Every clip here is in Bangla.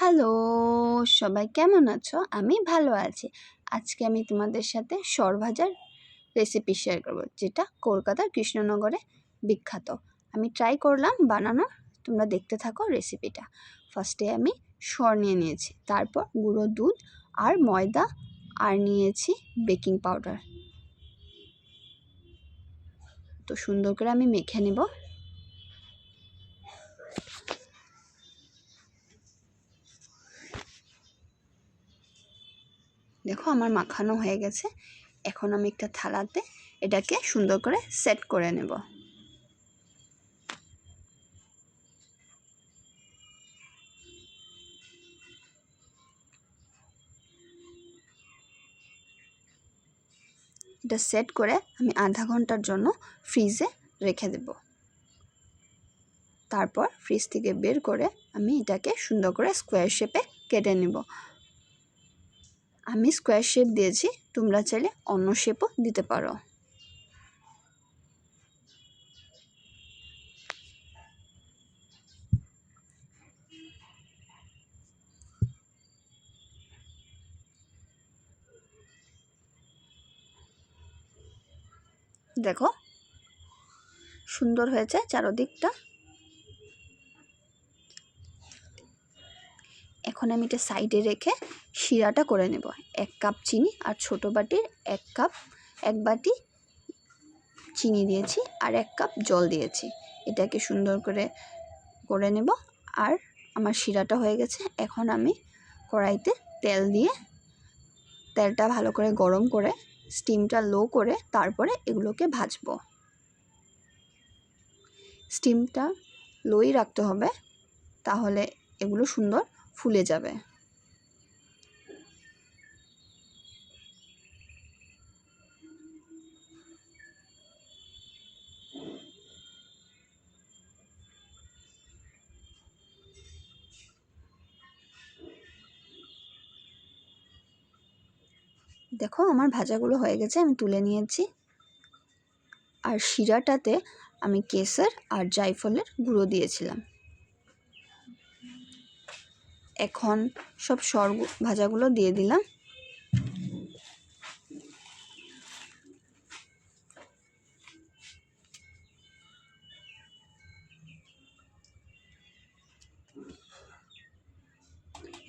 হ্যালো, সবাই কেমন আছো? আমি ভালো আছি। আজকে আমি তোমাদের সাথে সরভাজার রেসিপি শেয়ার করব, যেটা কলকাতার কৃষ্ণনগরে বিখ্যাত। আমি ট্রাই করলাম বানানোর, তোমরা দেখতে থাকো রেসিপিটা। ফার্স্টে আমি সর নিয়ে নিয়েছি, তারপর গুঁড়ো দুধ আর ময়দা আর নিয়েছি বেকিং পাউডার। তো সুন্দর করে আমি মেখে নেব। দেখো আমার মাখানো হয়ে গেছে। এখন আমি একটা থালাতে এটাকে সুন্দর করে সেট করে নেব। এটা সেট করে আমি আধা ঘন্টার জন্য ফ্রিজে রেখে দেব। তারপর ফ্রিজ থেকে বের করে আমি এটাকে সুন্দর করে স্কোয়ার শেপে কেটে নেব। আমি স্কোয়ার শেপ দিয়েছি, তোমরা চাইলে অন্য শেপও দিতে পারো। দেখো সুন্দর হয়েছে চারদিকটা। এখন আমি এটা সাইডে রেখে শিরাটা করে নেব। 1 কাপ চিনি আর ছোট বাটির 1 বাটি চিনি দিয়েছি আর 1 কাপ জল দিয়েছি। এটাকে সুন্দর করে নেব। আর আমার শিরাটা হয়ে গেছে। এখন আমি কড়াইতে তেল দিয়ে তেলটা ভালো করে গরম করে স্টিমটা লো করে তারপরে এগুলোকে ভাজবো। স্টিমটা লোই রাখতে হবে, তাহলে এগুলো সুন্দর ফুলে যাবে। দেখো আমার ভাজাগুলো হয়ে গেছে, আমি তুলে নিয়েছি। আর শিরাটাতে আমি কেসর আর জায়ফলের গুঁড়ো দিয়েছিলাম। এখন সব ভাজাগুলো দিয়ে দিলাম।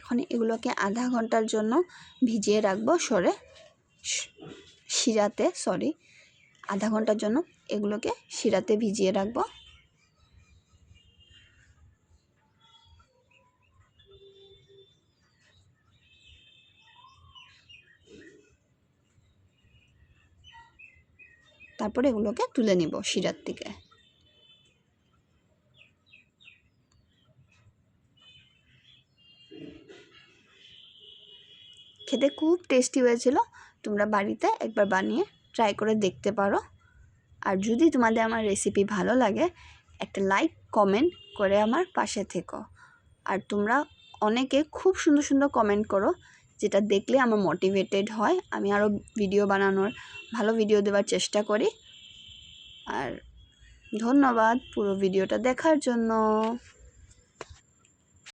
এখন এগুলোকে আধা ঘন্টার জন্য ভিজিয়ে রাখবো শিরাতে আধা ঘন্টার জন্য এগুলোকে শিরাতে ভিজিয়ে রাখবো। তারপরে এগুলোকে তুলে নিব শিরার থেকে। খেতে খুব টেস্টি হয়েছিল। তোমরা বাড়িতে একবার বানিয়ে ট্রাই করে দেখতে পারো। আর যদি তোমাদের আমার রেসিপি ভালো লাগে, একটা লাইক কমেন্ট করে আমার পাশে থেকো। আর তোমরা অনেকে খুব সুন্দর সুন্দর কমেন্ট করো, যেটা দেখলে আমার মোটিভেটেড হয়, আমি আরও ভিডিও বানানোর, ভালো ভিডিও দেওয়ার চেষ্টা করি। আর ধন্যবাদ পুরো ভিডিওটা দেখার জন্য।